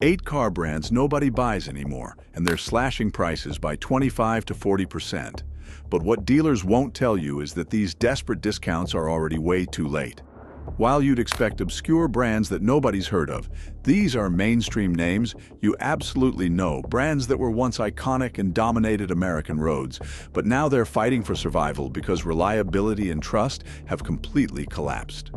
8 car brands nobody buys anymore, and they're slashing prices by 25 to 40%. But what dealers won't tell you is that these desperate discounts are already way too late. While you'd expect obscure brands that nobody's heard of, these are mainstream names you absolutely know, brands that were once iconic and dominated American roads, but now they're fighting for survival because reliability and trust have completely collapsed.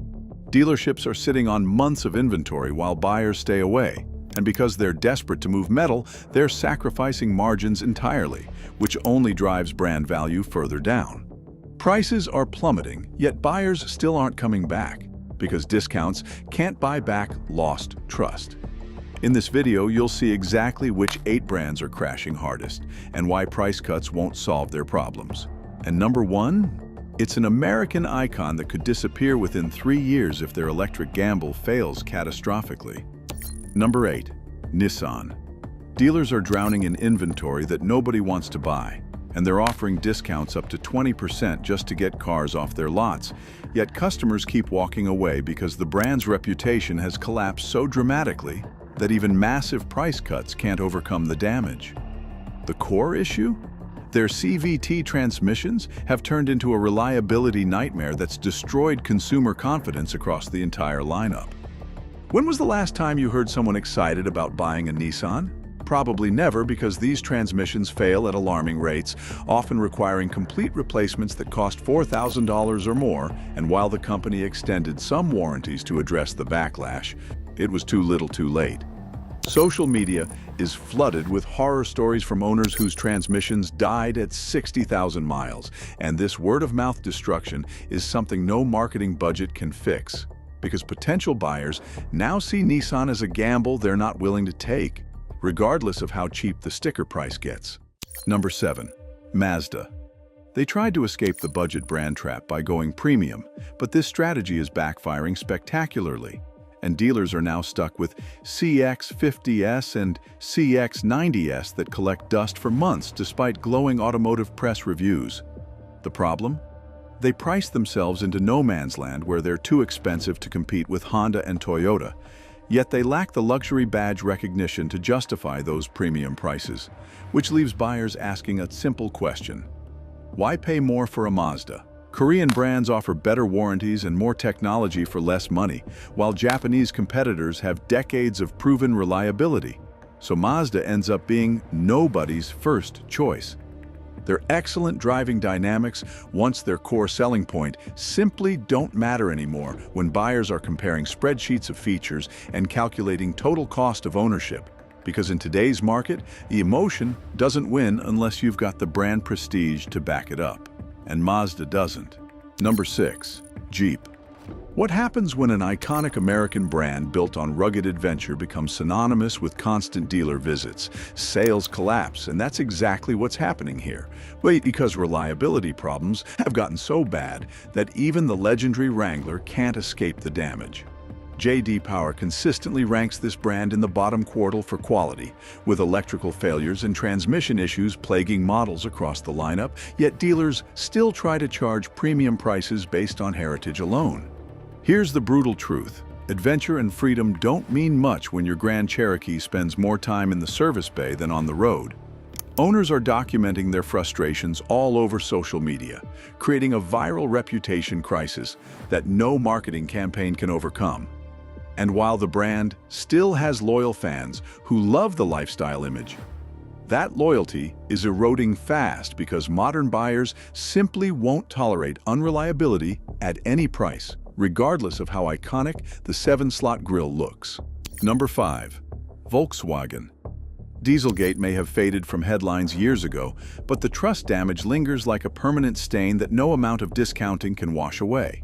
Dealerships are sitting on months of inventory while buyers stay away, and because they're desperate to move metal, they're sacrificing margins entirely, which only drives brand value further down. Prices are plummeting, yet buyers still aren't coming back, because discounts can't buy back lost trust. In this video, you'll see exactly which 8 brands are crashing hardest and why price cuts won't solve their problems. And number 1? It's an American icon that could disappear within 3 years if their electric gamble fails catastrophically. Number 8. Nissan. Dealers are drowning in inventory that nobody wants to buy, and they're offering discounts up to 20% just to get cars off their lots. Yet customers keep walking away because the brand's reputation has collapsed so dramatically that even massive price cuts can't overcome the damage. The core issue? Their CVT transmissions have turned into a reliability nightmare that's destroyed consumer confidence across the entire lineup. When was the last time you heard someone excited about buying a Nissan? Probably never, because these transmissions fail at alarming rates, often requiring complete replacements that cost $4,000 or more, and while the company extended some warranties to address the backlash, it was too little too late. Social media is flooded with horror stories from owners whose transmissions died at 60,000 miles, and this word-of-mouth destruction is something no marketing budget can fix, because potential buyers now see Nissan as a gamble they're not willing to take, regardless of how cheap the sticker price gets. Number 7. Mazda. They tried to escape the budget brand trap by going premium, but this strategy is backfiring spectacularly, and dealers are now stuck with CX-50S and CX-90S that collect dust for months despite glowing automotive press reviews. The problem? They price themselves into no man's land where they're too expensive to compete with Honda and Toyota, yet they lack the luxury badge recognition to justify those premium prices, which leaves buyers asking a simple question. Why pay more for a Mazda? Korean brands offer better warranties and more technology for less money, while Japanese competitors have decades of proven reliability. So Mazda ends up being nobody's first choice. Their excellent driving dynamics, once their core selling point, simply don't matter anymore when buyers are comparing spreadsheets of features and calculating total cost of ownership. Because in today's market, the emotion doesn't win unless you've got the brand prestige to back it up. And Mazda doesn't. Number 6. Jeep. What happens when an iconic American brand built on rugged adventure becomes synonymous with constant dealer visits? Sales collapse, and that's exactly what's happening here. Because reliability problems have gotten so bad that even the legendary Wrangler can't escape the damage. J.D. Power consistently ranks this brand in the bottom quartile for quality, with electrical failures and transmission issues plaguing models across the lineup, yet dealers still try to charge premium prices based on heritage alone. Here's the brutal truth. Adventure and freedom don't mean much when your Grand Cherokee spends more time in the service bay than on the road. Owners are documenting their frustrations all over social media, creating a viral reputation crisis that no marketing campaign can overcome. And while the brand still has loyal fans who love the lifestyle image, that loyalty is eroding fast because modern buyers simply won't tolerate unreliability at any price, regardless of how iconic the 7-slot grille looks. Number 5. Volkswagen. Dieselgate may have faded from headlines years ago, but the trust damage lingers like a permanent stain that no amount of discounting can wash away.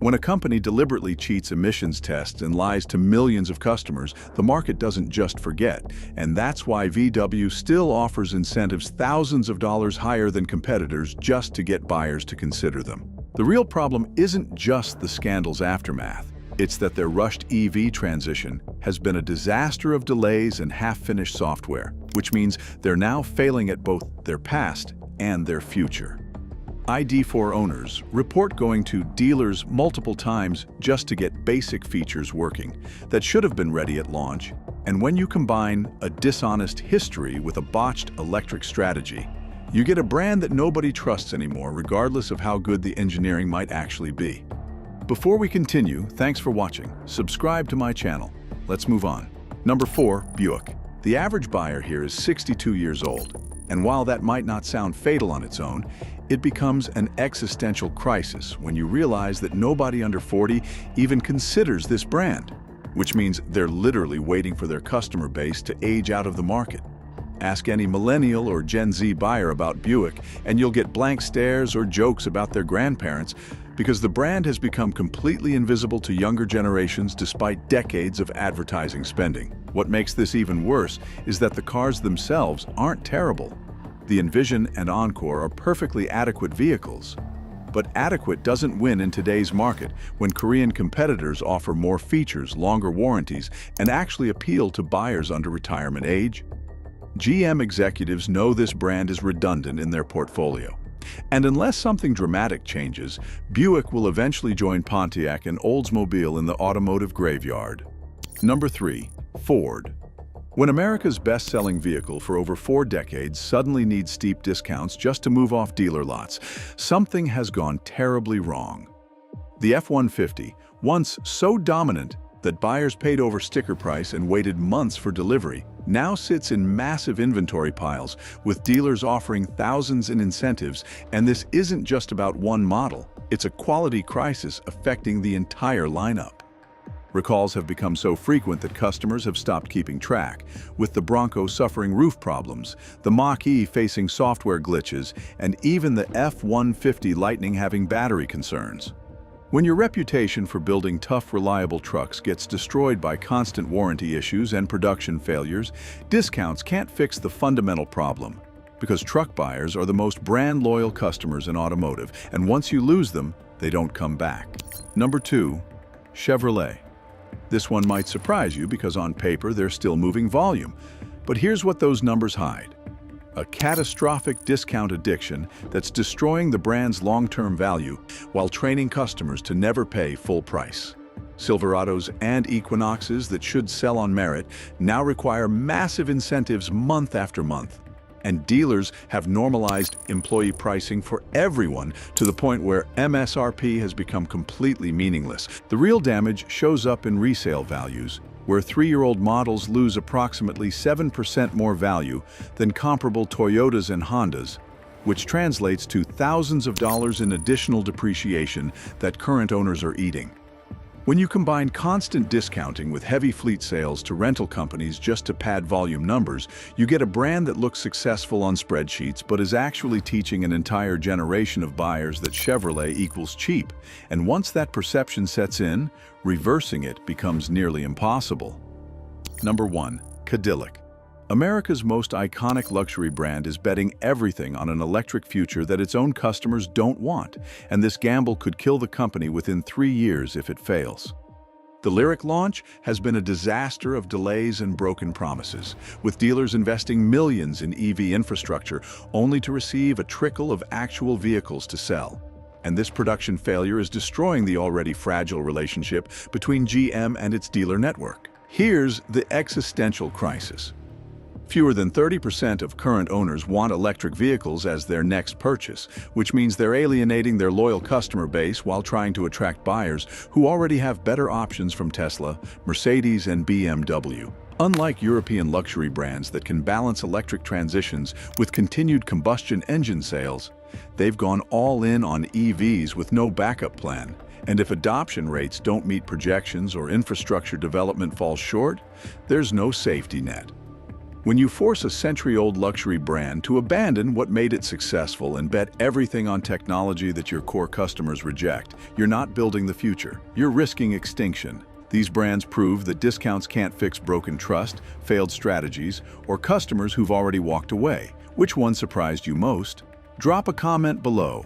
When a company deliberately cheats emissions tests and lies to millions of customers, the market doesn't just forget, and that's why VW still offers incentives thousands of dollars higher than competitors just to get buyers to consider them. The real problem isn't just the scandal's aftermath. It's that their rushed EV transition has been a disaster of delays and half-finished software, which means they're now failing at both their past and their future. ID4 owners report going to dealers multiple times just to get basic features working that should have been ready at launch, And when you combine a dishonest history with a botched electric strategy, you get a brand that nobody trusts anymore, regardless of how good the engineering might actually be. Before we continue, thanks for watching. Subscribe to my channel. Let's move on. Number 4, Buick. The average buyer here is 62 years old. And while that might not sound fatal on its own, it becomes an existential crisis when you realize that nobody under 40 even considers this brand, which means they're literally waiting for their customer base to age out of the market. Ask any millennial or Gen Z buyer about Buick, and you'll get blank stares or jokes about their grandparents because the brand has become completely invisible to younger generations despite decades of advertising spending. What makes this even worse is that the cars themselves aren't terrible. The Envision and Encore are perfectly adequate vehicles. But adequate doesn't win in today's market when Korean competitors offer more features, longer warranties, and actually appeal to buyers under retirement age. GM executives know this brand is redundant in their portfolio. And unless something dramatic changes, Buick will eventually join Pontiac and Oldsmobile in the automotive graveyard. Number 3, Ford. When America's best-selling vehicle for over 4 decades suddenly needs steep discounts just to move off dealer lots, something has gone terribly wrong. The F-150, once so dominant that buyers paid over sticker price and waited months for delivery, now sits in massive inventory piles, with dealers offering thousands in incentives, and this isn't just about one model. It's a quality crisis affecting the entire lineup. Recalls have become so frequent that customers have stopped keeping track, with the Bronco suffering roof problems, the Mach-E facing software glitches, and even the F-150 Lightning having battery concerns. When your reputation for building tough, reliable trucks gets destroyed by constant warranty issues and production failures, discounts can't fix the fundamental problem, because truck buyers are the most brand-loyal customers in automotive, and once you lose them, they don't come back. Number 2, Chevrolet. This one might surprise you because on paper they're still moving volume, but here's what those numbers hide. A catastrophic discount addiction that's destroying the brand's long-term value while training customers to never pay full price. Silverados and Equinoxes that should sell on merit now require massive incentives month after month. And dealers have normalized employee pricing for everyone to the point where MSRP has become completely meaningless. The real damage shows up in resale values, where 3-year-old models lose approximately 7% more value than comparable Toyotas and Hondas, which translates to thousands of dollars in additional depreciation that current owners are eating. When you combine constant discounting with heavy fleet sales to rental companies just to pad volume numbers, you get a brand that looks successful on spreadsheets but is actually teaching an entire generation of buyers that Chevrolet equals cheap. And once that perception sets in, reversing it becomes nearly impossible. Number 1, Cadillac. America's most iconic luxury brand is betting everything on an electric future that its own customers don't want, and this gamble could kill the company within 3 years if it fails. The Lyriq launch has been a disaster of delays and broken promises, with dealers investing millions in EV infrastructure only to receive a trickle of actual vehicles to sell. And this production failure is destroying the already fragile relationship between GM and its dealer network. Here's the existential crisis. Fewer than 30% of current owners want electric vehicles as their next purchase, which means they're alienating their loyal customer base while trying to attract buyers who already have better options from Tesla, Mercedes, and BMW. Unlike European luxury brands that can balance electric transitions with continued combustion engine sales, they've gone all in on EVs with no backup plan. And if adoption rates don't meet projections or infrastructure development falls short, there's no safety net. When you force a century-old luxury brand to abandon what made it successful and bet everything on technology that your core customers reject, you're not building the future. You're risking extinction. These brands prove that discounts can't fix broken trust, failed strategies, or customers who've already walked away. Which one surprised you most? Drop a comment below.